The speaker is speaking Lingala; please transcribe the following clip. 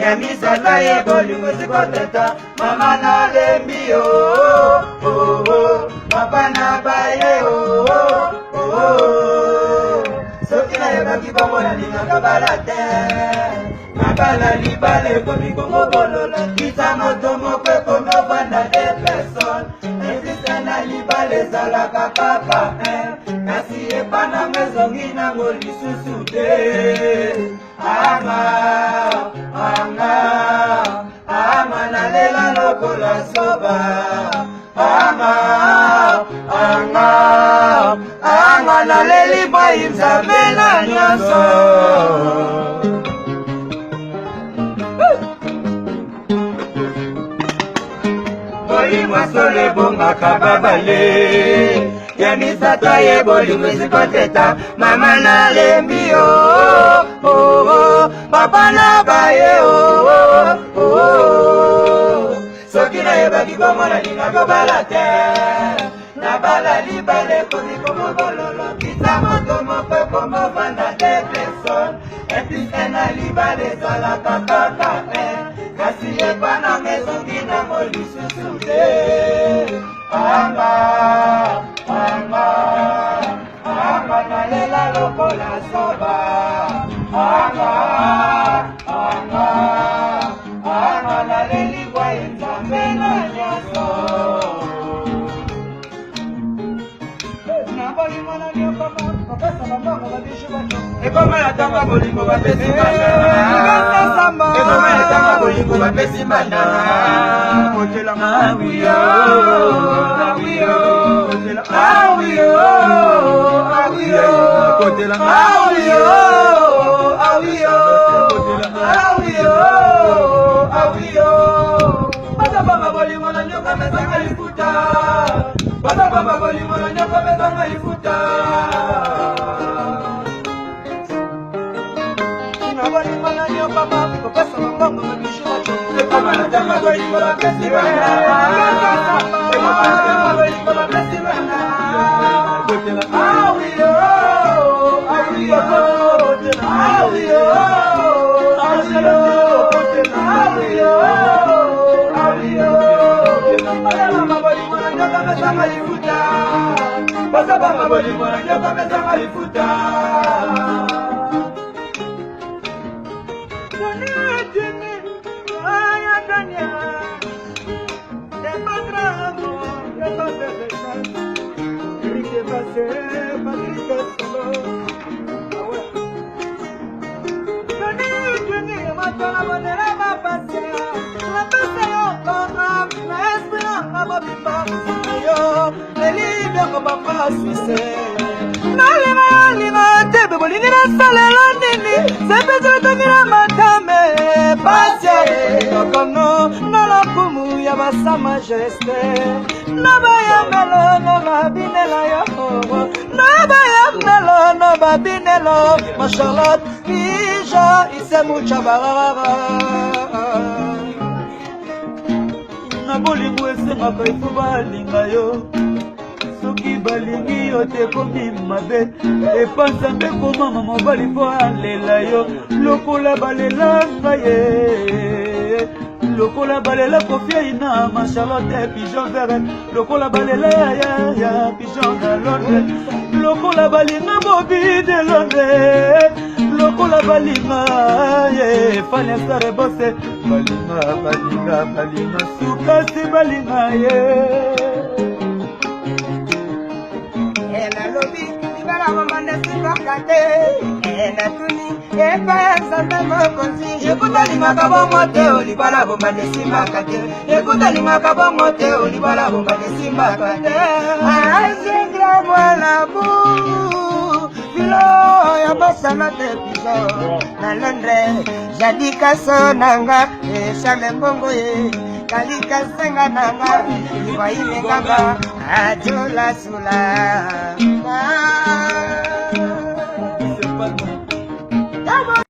Yamisata ye bolingo sikoteta mama na lembi oh oh oh papa na baye oh oh oh soki na yebaki bongo na lingaka balate na bala libale komi kongo bololo kita moto moko ekomofanda de personne existe na libale ezalaka kaka kasi epana mezongi nango lisusu te Anga nalela lokola soba Anga naleli boyi nzambe na nyonso Boyi mwasole bongaka babale Yamisata ye bolingo sikoteta mama na lembi oh oh oh papa na baye oh oh oh soki na yebaki bongo na lingaka balate na bala libale komi komo bololo kita moto moko ekomofanda de personne epise na libale ezalaka kaka kasi epana mezongi nango lisusu te Anga nalela lokola soba Anga naleli kwa nzambe na nyonso Nabolingo na nyokoma kopesa bambongo babishu bacho Ekoma na tanga bolingo bapesi mana Ekoma na tanga bolingo bapesi mana Kotela mawiyo Sa majesté Nabayamelo no babinela yo Nabayamelo no babinelo Ma Charlotte Ija ise mucha barara Nabolingo esengaka ifo balinga yo Soki balingi yo te komi mabe Epanza mbe komama mobali fo alela yo Lokola balelanga ye Lokola balela kofia ina ma Charlotte pigeon vert Lokola balela ya pigeon na Londres Lokola balinga bobi de Londres Lokola balinga ye fanya sare bosse Balinga sukasi balinga ye Ela lobi ibala mamande sikakate Ela tuni Eka nzambe mokonzi Ekuta lingaka bongo te olibala bomba nesimbaka te Ekuta lingaka bongo te olibala bomba nesimbaka te Azingra mwana bu Bilo ya basana te piso Na Londres Jadika so nanga Eshame mbongo ye Kalika senga nanga Iwa ime kanga Ajola sula